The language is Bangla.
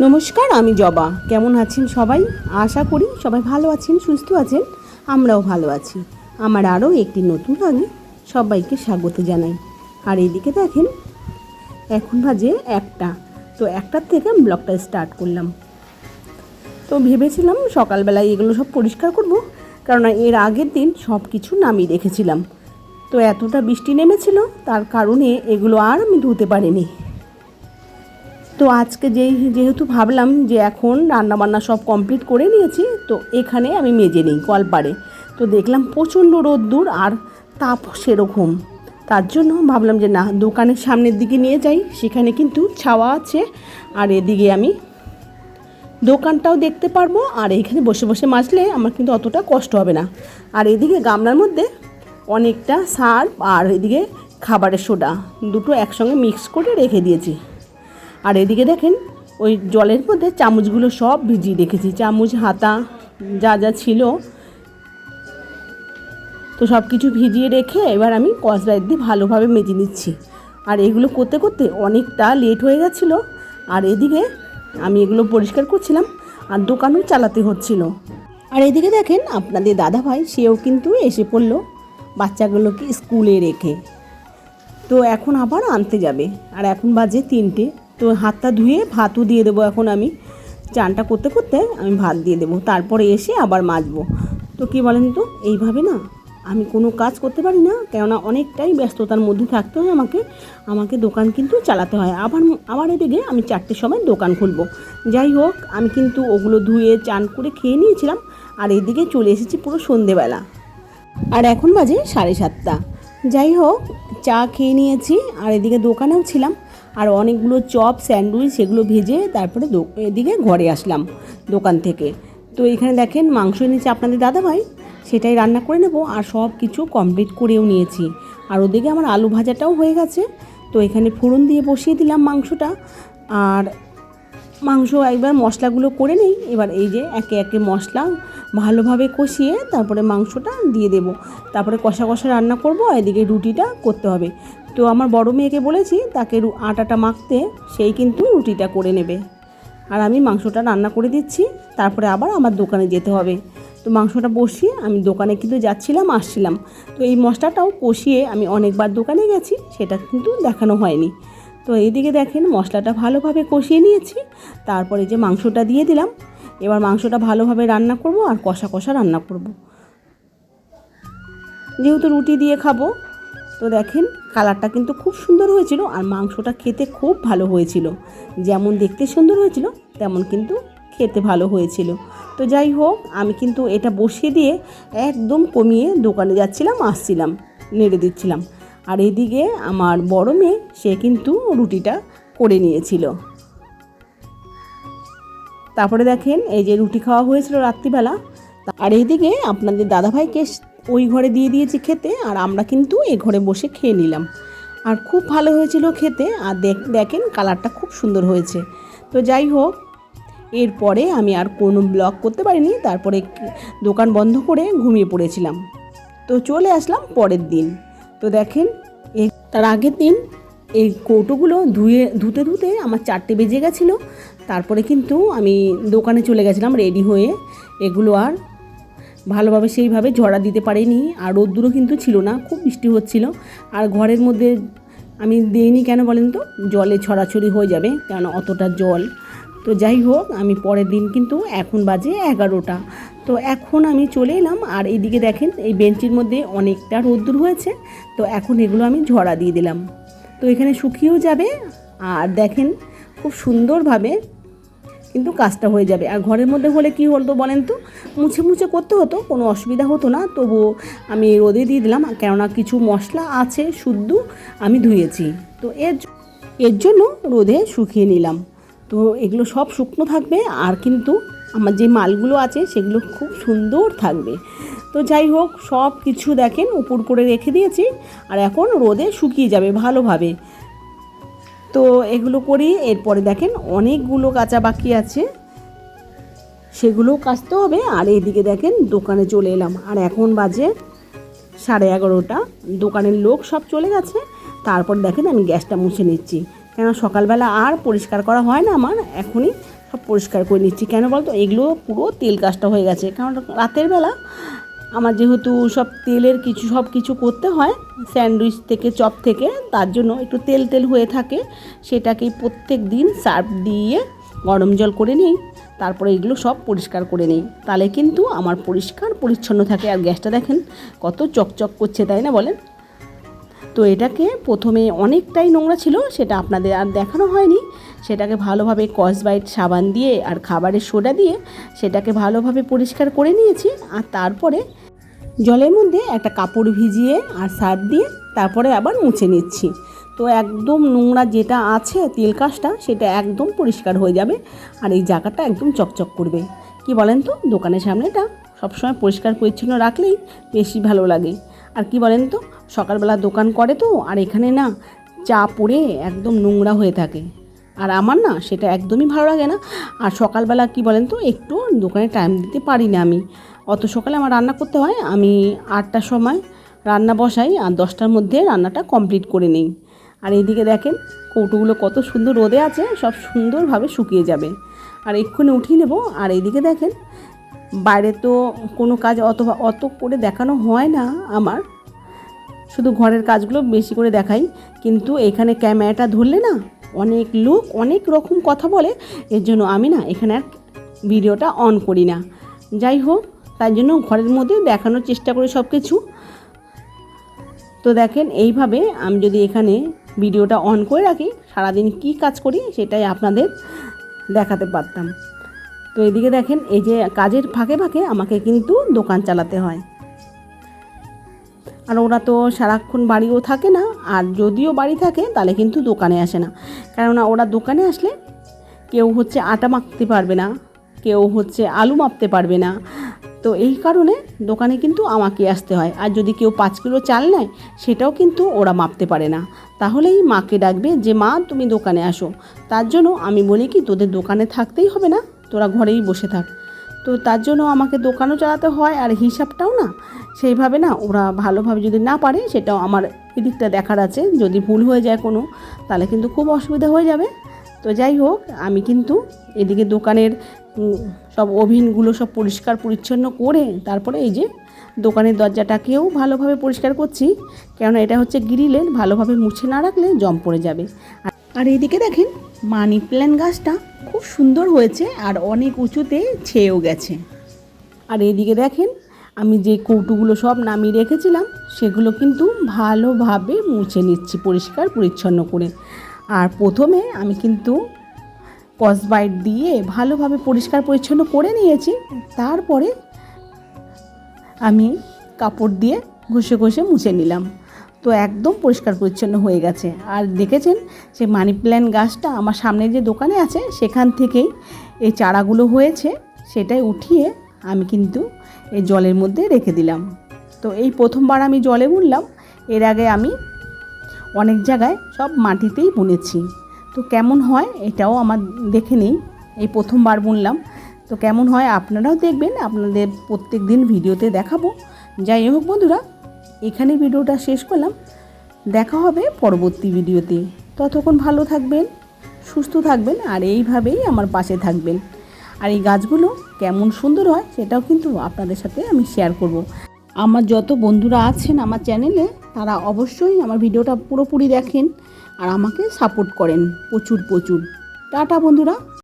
নমস্কার, আমি জবা। কেমন আছেন সবাই? আশা করি সবাই ভালো আছেন, সুস্থ আছেন। আমরাও ভালো আছি। আমার আরও একটি নতুন ভাগে সবাইকে স্বাগত জানাই। আর এইদিকে দেখেন, এখন বাজে 1টা। তো 1টার থেকে আমি ব্লগটা স্টার্ট করলাম। তো ভেবেছিলাম সকালবেলায় এগুলো সব পরিষ্কার করব, কারণ এর আগের দিন সব কিছু নামিয়ে রেখেছিলাম। তো এতটা বৃষ্টি নেমেছিল, তার কারণে এগুলো আর আমি ধুতে পারিনি। তো আজকে যেহেতু ভাবলাম যে এখন রান্নাবান্না সব কমপ্লিট করে নিয়েছি, তো এখানে আমি মেজে নিই কলপাড়ে। তো দেখলাম প্রচণ্ড রোদ্দুর আর তাপ সেরকম। তার জন্য ভাবলাম যে না, দোকানের সামনের দিকে নিয়ে যাই, সেখানে কিন্তু ছাওয়া আছে। আর এদিকে আমি দোকানটাও দেখতে পারবো, আর এইখানে বসে বসে মাজলে আমার কিন্তু অতটা কষ্ট হবে না। আর এদিকে গামলার মধ্যে অনেকটা সার্ফ আর এদিকে খাবারের সোডা দুটো একসঙ্গে মিক্স করে রেখে দিয়েছি। আর এদিকে দেখেন, ওই জলের মধ্যে চামচগুলো সব ভিজিয়ে রেখেছি, চামচ হাতা যা যা ছিল। তো সব কিছু ভিজিয়ে রেখে এবার আমি কসরাইট দিয়ে ভালোভাবে মেজে নিচ্ছি। আর এগুলো করতে করতে অনেকটা লেট হয়ে গেছিলো। আর এদিকে আমি এগুলো পরিষ্কার করছিলাম আর দোকানও চালাতে হচ্ছিল। আর এদিকে দেখেন, আপনাদের দাদাভাই সেও কিন্তু এসে পড়লো বাচ্চাগুলোকে স্কুলে রেখে। তো এখন আবার আনতে যাবে। আর এখন বাজে 3টে। তো হাতটা ধুয়ে ভাতও দিয়ে দেবো। এখন আমি চানটা করতে করতে আমি ভাত দিয়ে দেবো, তারপরে এসে আবার মাজবো। তো কী বলেন তো, এইভাবে না আমি কোনো কাজ করতে পারি না, কেননা অনেকটাই ব্যস্ততার মধ্যে থাকতে হয় আমাকে দোকান কিন্তু চালাতে হয়। আবার এদিকে আমি 4টের সময় দোকান খুলবো। যাই হোক, আমি কিন্তু ওগুলো ধুয়ে চান করে খেয়ে নিয়েছিলাম। আর এদিকে চলে এসেছি পুরো সন্ধেবেলা। আর এখন বাজে 7:30। যাই হোক, চা খেয়ে নিয়েছি আর এদিকে দোকানেও ছিলাম। আর অনেকগুলো চপ স্যান্ডউইচ সেগুলো ভেজে তারপরে এদিকে ঘরে আসলাম দোকান থেকে। তো এখানে দেখেন, মাংস এনেছে আপনাদের দাদাভাই, সেটাই রান্না করে নেব। আর সব কিছু কমপ্লিট করেও নিয়েছি। আর ওদিকে আমার আলু ভাজাটাও হয়ে গেছে। তো এখানে ফোড়ন দিয়ে বসিয়ে দিলাম মাংসটা। আর মাংস একবার মশলাগুলো করে নিই। এবার এই যে একে একে মশলা ভালোভাবে কষিয়ে তারপরে মাংসটা দিয়ে দেব। তারপরে কষা কষা রান্না করব। আর এদিকে রুটিটা করতে হবে। তো আমার বড় মেয়েকে বলেছি তাকে আটাটা মাখতে, সেই কিন্তু রুটিটা করে নেবে। আর আমি মাংসটা রান্না করে দিচ্ছি, তারপরে আবার আমার দোকানে যেতে হবে। তো মাংসটা বসিয়ে আমি দোকানে কিন্তু যাচ্ছিলাম আসছিলাম। তো এই মশলাটাও কষিয়ে আমি অনেকবার দোকানে গেছি, সেটা কিন্তু দেখানো হয়নি। তো এইদিকে দেখেন, মশলাটা ভালোভাবে কষিয়ে নিয়েছি। তারপরে যে মাংসটা দিয়ে দিলাম। এবার মাংসটা ভালোভাবে রান্না করব আর কষা কষা রান্না করব, যেহেতু রুটি দিয়ে খাবো। তো দেখেন, কালারটা কিন্তু খুব সুন্দর হয়েছিল আর মাংসটা খেতে খুব ভালো হয়েছিল। যেমন দেখতে সুন্দর হয়েছিল, তেমন কিন্তু খেতে ভালো হয়েছিল। তো যাই হোক, আমি কিন্তু এটা বসিয়ে দিয়ে একদম কমিয়ে দোকানে যাচ্ছিলাম আসছিলাম, নেড়ে দিচ্ছিলাম। আর এদিকে আমার বড় মেয়ে, সে কিন্তু রুটিটা করে নিয়েছিল। তারপরে দেখেন, এই যে রুটি খাওয়া হয়েছিল রাত্রিবেলা। আর এইদিকে আপনাদের দাদাভাইকে ওই ঘরে দিয়ে দিয়েছি খেতে, আর আমরা কিন্তু এই ঘরে বসে খেয়ে নিলাম। আর খুব ভালো হয়েছিল খেতে। আর দেখেন, কালারটা খুব সুন্দর হয়েছে। তো যাই হোক, এরপরে আমি আর কোনো ব্লগ করতে পারিনি। তারপরে দোকান বন্ধ করে ঘুমিয়ে পড়েছিলাম। তো চলে আসলাম পরের দিন। তো দেখেন, তার আগের দিন এই কৌটোগুলো ধুতে ধুতে আমার 4টে বেজে গেছিলো। তারপরে কিন্তু আমি দোকানে চলে গেছিলাম রেডি হয়ে। এগুলো আর ভালোভাবে সেইভাবে ঝরা দিতে পারিনি। আর রোদ্দুরও কিন্তু ছিল না, খুব বৃষ্টি হচ্ছিল। আর ঘরের মধ্যে আমি দিইনি, কেন বলেন তো, জলে ছড়াছড়ি হয়ে যাবে, কেন অতটা জল। তো যাই হোক, আমি পরের দিন কিন্তু এখন বাজে 11টা। তো এখন আমি চলে এলাম। আর এইদিকে দেখেন, এই বেঞ্চির মধ্যে অনেকটা রোদ্দুর হয়েছে। তো এখন এগুলো আমি ঝরা দিয়ে দিলাম। তো এখানে শুকিয়েও যাবে। আর দেখেন, খুব সুন্দরভাবে কিন্তু কাজটা হয়ে যাবে। আর ঘরের মধ্যে হলে কী হতো বলেন তো, মুছে মুছে করতে হতো, কোনো অসুবিধা হতো না। তবুও আমি রোদে দিয়ে দিলাম, কেননা কিছু মশলা আছে শুদ্ধ আমি ধুয়েছি। তো এর জন্য রোদে শুকিয়ে নিলাম। তো এগুলো সব শুকনো থাকবে। আর কিন্তু আমার যে মালগুলো আছে সেগুলো খুব সুন্দর থাকবে। তো যাই হোক, সব কিছু দেখেন উপর করে রেখে দিয়েছি। আর এখন রোদে শুকিয়ে যাবে ভালোভাবে। তো এগুলো করি। এরপরে দেখেন, অনেকগুলো কাঁচা বাকি আছে, সেগুলোও কাচতে হবে। আর এদিকে দেখেন, দোকানে চলে এলাম। আর এখন বাজে 11:30। দোকানের লোক সব চলে গেছে। তারপর দেখেন, আমি গ্যাসটা মুছে নিচ্ছি, কেন সকালবেলা আর পরিষ্কার করা হয় না আমার, এখনই সব পরিষ্কার করে নিচ্ছি। কেন বলতো, এগুলো পুরো তেল কাজটা হয়ে গেছে, কারণ রাতের বেলা আমার যেহেতু সব তেলের সব কিছু করতে হয়, স্যান্ডউইচ থেকে চপ থেকে, তার জন্য একটু তেল তেল হয়ে থাকে। সেটাকেই প্রত্যেক দিন সার্ফ দিয়ে গরম জল করে নিই, তারপরে এগুলো সব পরিষ্কার করে নিই। তাহলে কিন্তু আমার পরিষ্কার পরিচ্ছন্ন থাকে। আর গ্যাসটা দেখেন কত চকচক করছে, তাই না বলেন? তো এটাকে প্রথমে অনেকটাই নোংরা ছিল, সেটা আপনাদের আর দেখানো হয়নি। সেটাকে ভালোভাবে স্কচব্রাইট সাবান দিয়ে আর খাবারের সোডা দিয়ে সেটাকে ভালোভাবে পরিষ্কার করে নিয়েছি। আর তারপরে জলের মধ্যে একটা কাপড় ভিজিয়ে আর সার্ফ দিয়ে তারপরে আবার মুছে নিচ্ছি। তো একদম নোংরা যেটা আছে তেল কাজটা, সেটা একদম পরিষ্কার হয়ে যাবে আর এই জায়গাটা একদম চকচক করবে। কি বলেন তো, দোকানের সামনেটা সবসময় পরিষ্কার পরিচ্ছন্ন রাখলেই বেশি ভালো লাগে। আর কি বলেন তো, সকালবেলা দোকান করে তো, আর এখানে না চা পড়ে একদম নোংরা হয়ে থাকে, আর আমার না সেটা একদমই ভালো লাগে না। আর সকালবেলা কি বলেন তো, একটু দোকানে টাইম দিতে পারি না আমি। অত সকালে আমার রান্না করতে হয়, আমি 8টার সময় রান্না বসাই আর 10টার মধ্যে রান্নাটা কমপ্লিট করে নিই। আর এইদিকে দেখেন কৌটোগুলো কত সুন্দর রোদে আছে, সব সুন্দরভাবে শুকিয়ে যাবে। আর এক্ষুনি উঠিয়ে নেব। আর এইদিকে দেখেন বাইরে তো কোনো কাজ অত করে দেখানো হয় না আমার, শুধু ঘরের কাজগুলো বেশি করে দেখাই। কিন্তু এখানে ক্যামেরাটা ধরলে না অনেক লোক অনেক রকম কথা বলে, এর জন্য আমি না এখানে আর ভিডিওটা অন করি না। যাই হোক, তাই জন্য ঘরের মধ্যে দেখানোর চেষ্টা করি সব কিছু। তো দেখেন এইভাবে আমি যদি এখানে ভিডিওটা অন করে রাখি, সারাদিন কি কাজ করি সেটাই আপনাদের দেখাতে পারতাম। তো এদিকে দেখেন, এই যে কাজের ফাঁকে ফাঁকে আমাকে কিন্তু দোকান চালাতে হয়। আর ওরা তো সারাক্ষণ বাড়িও থাকে না, আর যদিও বাড়ি থাকে তাহলে কিন্তু দোকানে আসে না। কেননা ওরা দোকানে আসলে কেউ হচ্ছে আটা মাখতে পারবে না, কেউ হচ্ছে আলু মাপতে পারবে না। তো এই কারণে দোকানে কিন্তু আমাকে আসতে হয়। আর যদি কেউ 5 কিলো চাল নেয়, সেটাও কিন্তু ওরা মাপতে পারে না। তাহলেই মাকে ডাকবে যে মা তুমি দোকানে আসো। তার জন্য আমি বলি কি, তোদের দোকানে থাকতেই হবে না, তোরা ঘরেই বসে থাক। তো তার জন্য আমাকে দোকানও চালাতে হয়, আর হিসাবটাও না সেইভাবে না ওরা ভালোভাবে যদি না পারে, সেটাও আমার এদিকটা দেখার আছে। যদি ভুল হয়ে যায় কোনো, তাহলে কিন্তু খুব অসুবিধা হয়ে যাবে। তো যাই হোক, আমি কিন্তু এদিকে দোকানের সব ওভেনগুলো সব পরিষ্কার পরিচ্ছন্ন করে তারপরে এই যে দোকানের দরজাটাকেও ভালোভাবে পরিষ্কার করছি, কেননা এটা হচ্ছে গ্রিলের, ভালোভাবে মুছে না রাখলে জং পড়ে যাবে। আর এইদিকে দেখেন মানি প্ল্যান্ট গাছটা খুব সুন্দর হয়েছে আর অনেক উঁচুতে ছেয়েও গেছে। আর এইদিকে দেখেন আমি যে কৌটোগুলো সব নামিয়ে রেখেছিলাম, সেগুলো কিন্তু ভালোভাবে মুছে নিচ্ছি পরিষ্কার পরিচ্ছন্ন করে। আর প্রথমে আমি কিন্তু স্কচব্রাইট দিয়ে ভালোভাবে পরিষ্কার পরিচ্ছন্ন করে নিয়েছি, তারপরে আমি কাপড় দিয়ে ঘষে ঘষে মুছে নিলাম। তো একদম পরিষ্কার পরিচ্ছন্ন হয়ে গেছে। আর দেখেছেন সেই মানি প্ল্যান্ট গাছটা আমার সামনে যে দোকানে আছে, সেখান থেকেই এই চারাগুলো হয়েছে, সেটাই উঠিয়ে আমি কিন্তু এই জলের মধ্যে রেখে দিলাম। তো এই প্রথমবার আমি জলে বুনলাম, এর আগে আমি অনেক জায়গায় সব মাটিতেই বুনেছি। তো কেমন হয় এটাও আমার দেখে নেই, এই প্রথমবার বুনলাম। তো কেমন হয় আপনারাও দেখবেন, আপনাদের প্রত্যেক দিন ভিডিওতে দেখাবো। যাই হোক বন্ধুরা, এখানে ভিডিওটা শেষ করলাম, দেখা হবে পরবর্তী ভিডিওতে। ততক্ষণ ভালো থাকবেন, সুস্থ থাকবেন, আর এইভাবেই আমার পাশে থাকবেন। আর এই গাছগুলো কেমন সুন্দর হয় সেটাও কিন্তু আপনাদের সাথে আমি শেয়ার করব। আমার যত বন্ধুরা আছেন আমার চ্যানেলে, তারা অবশ্যই আমার ভিডিওটা পুরোপুরি দেখেন আর আমাকে সাপোর্ট করেন প্রচুর প্রচুর। টাটা বন্ধুরা।